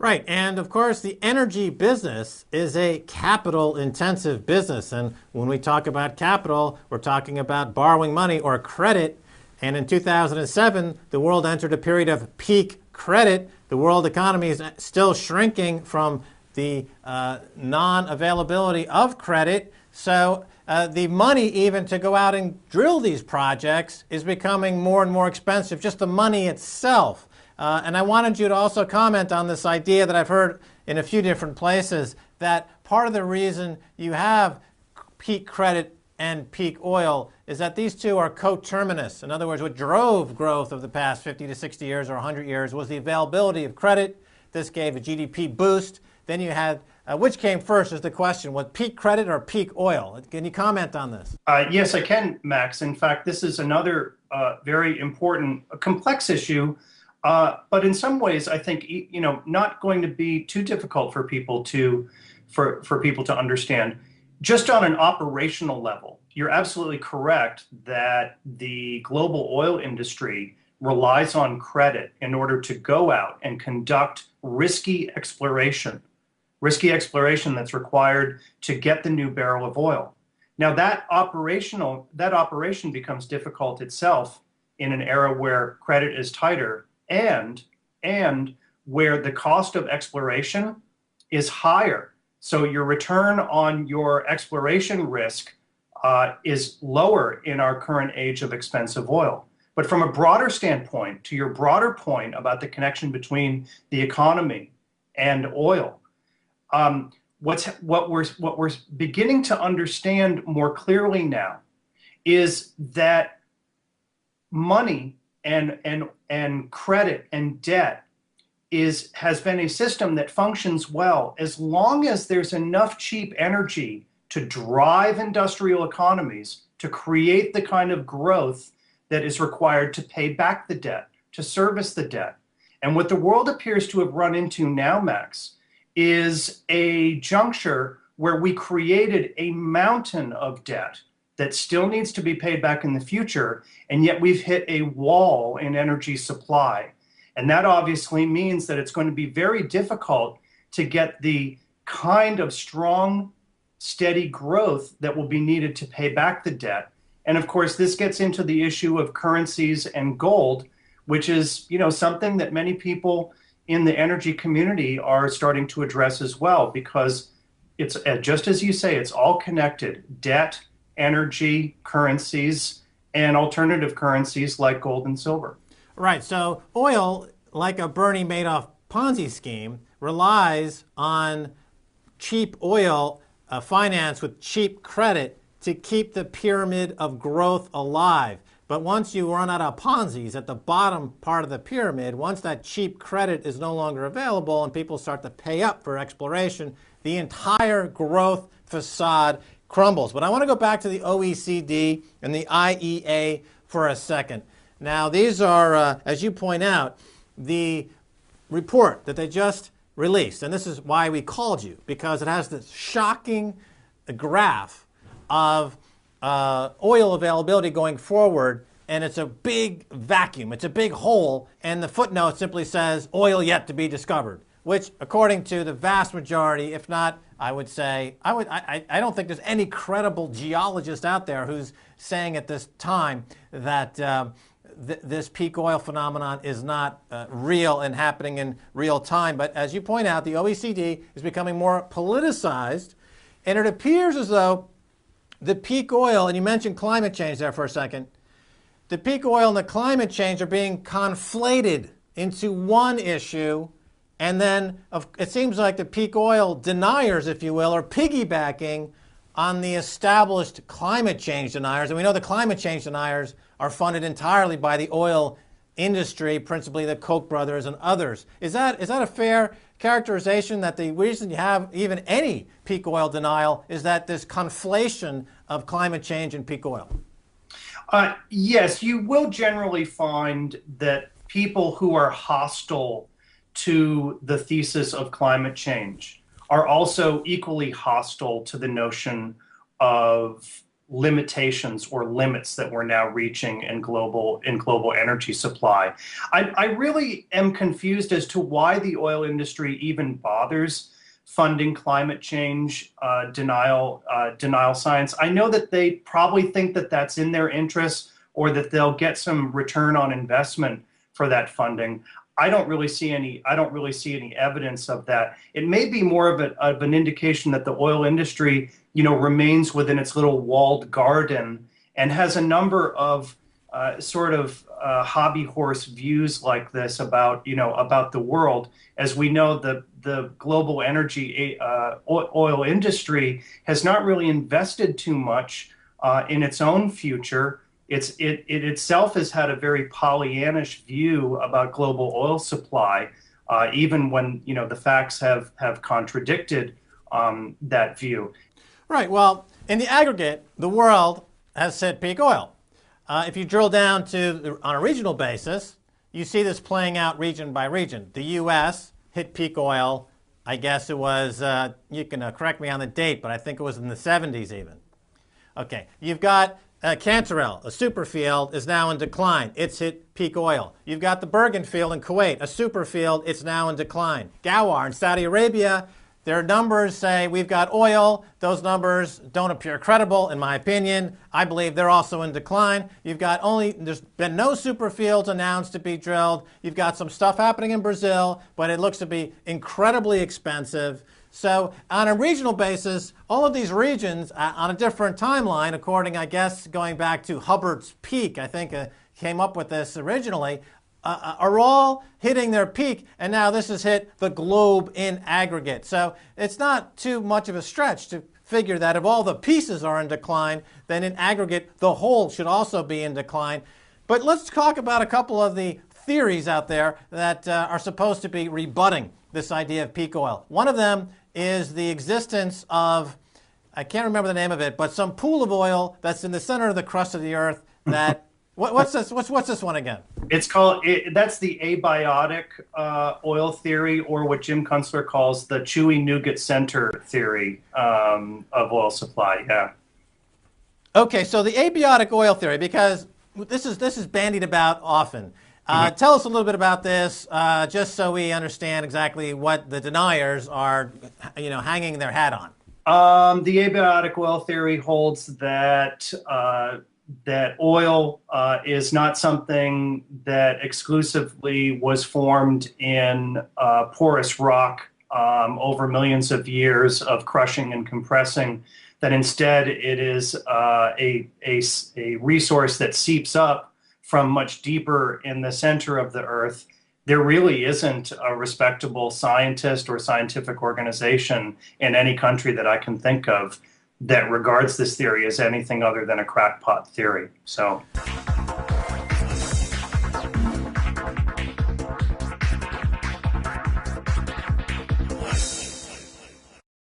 Right. And of course, the energy business is a capital intensive business. And when we talk about capital, we're talking about borrowing money or credit. And in 2007, the world entered a period of peak credit. The world economy is still shrinking from the non availability of credit. So the money, even to go out and drill these projects, is becoming more and more expensive, just the money itself. And I wanted you to also comment on this idea that I've heard in a few different places, that part of the reason you have peak credit and peak oil is that these two are coterminous. In other words, what drove growth of the past 50 to 60 years or 100 years was the availability of credit. This gave a GDP boost. Then you had, which came first is the question, was peak credit or peak oil? Can you comment on this? Yes, I can, Max. In fact, this is another very important, complex issue. But in some ways, I think not going to be too difficult for people to understand. Just on an operational level, you're absolutely correct that the global oil industry relies on credit in order to go out and conduct risky exploration that's required to get the new barrel of oil. Now that operation becomes difficult itself in an era where credit is tighter and where the cost of exploration is higher. So your return on your exploration risk is lower in our current age of expensive oil. But from a broader standpoint, to your broader point about the connection between the economy and oil, what we're beginning to understand more clearly now is that money and credit and debt has been a system that functions well as long as there's enough cheap energy to drive industrial economies to create the kind of growth that is required to pay back the debt, to service the debt. And what the world appears to have run into now, Max, is a juncture where we created a mountain of debt that still needs to be paid back in the future, and yet we've hit a wall in energy supply. And that obviously means that it's going to be very difficult to get the kind of strong, steady growth that will be needed to pay back the debt. And of course, this gets into the issue of currencies and gold, which is, something that many people in the energy community are starting to address as well, because it's just as you say, it's all connected: debt, energy, currencies, and alternative currencies like gold and silver. Right. So oil, like a Bernie Madoff Ponzi scheme, relies on cheap oil finance with cheap credit to keep the pyramid of growth alive. But once you run out of Ponzi's at the bottom part of the pyramid, once that cheap credit is no longer available and people start to pay up for exploration, the entire growth facade crumbles. But I want to go back to the OECD and the IEA for a second. Now, these are, as you point out, the report that they just released. And this is why we called you, because it has this shocking graph of oil availability going forward, and it's a big vacuum. It's a big hole, and the footnote simply says, oil yet to be discovered, which, according to the vast majority, if not, I would say, I don't think there's any credible geologist out there who's saying at this time that this peak oil phenomenon is not real and happening in real time. But as you point out, the OECD is becoming more politicized, and it appears as though the peak oil, and you mentioned climate change there for a second, the peak oil and the climate change are being conflated into one issue. And then it seems like the peak oil deniers, if you will, are piggybacking on the established climate change deniers. And we know the climate change deniers are funded entirely by the oil industry, principally the Koch brothers and others. Is that a fair characterization, that the reason you have even any peak oil denial is that this conflation of climate change and peak oil? Yes, you will generally find that people who are hostile to the thesis of climate change are also equally hostile to the notion of limitations or limits that we're now reaching in global energy supply. I really am confused as to why the oil industry even bothers funding climate change denial science. I know that they probably think that that's in their interest or that they'll get some return on investment for that funding. I don't really see any evidence of that. It may be more of an indication that the oil industry, remains within its little walled garden and has a number of hobby horse views like this about the world. As we know, the global energy oil industry has not really invested too much in its own future. It itself has had a very Pollyannish view about global oil supply, even when the facts have contradicted that view. Right. Well, in the aggregate, the world has hit peak oil. If you drill down on a regional basis, you see this playing out region by region. The U.S. hit peak oil. I guess it was. You can correct me on the date, but I think it was in the 70s even. Okay. You've got Cantarell, a super field, is now in decline. It's hit peak oil. You've got the Bergen field in Kuwait, a super field. It's now in decline. Ghawar in Saudi Arabia, their numbers say we've got oil. Those numbers don't appear credible, in my opinion. I believe they're also in decline. There's been no super fields announced to be drilled. You've got some stuff happening in Brazil, but it looks to be incredibly expensive. So on a regional basis, all of these regions on a different timeline, according, I guess, going back to Hubbard's peak, I think came up with this originally, are all hitting their peak, and now this has hit the globe in aggregate. So it's not too much of a stretch to figure that if all the pieces are in decline, then in aggregate, the whole should also be in decline. But let's talk about a couple of the theories out there that are supposed to be rebutting this idea of peak oil. One of them is the existence of, I can't remember the name of it, but some pool of oil that's in the center of the crust of the earth that, what's this one again? It's that's the abiotic oil theory, or what Jim Kunstler calls the chewy nougat center theory of oil supply, yeah. Okay, so the abiotic oil theory, because this is bandied about often. Tell us a little bit about this, just so we understand exactly what the deniers are, hanging their hat on. The abiotic oil theory holds that that oil is not something that exclusively was formed in porous rock over millions of years of crushing and compressing. That instead it is a resource that seeps up from much deeper in the center of the earth. There really isn't a respectable scientist or scientific organization in any country that I can think of that regards this theory as anything other than a crackpot theory. So.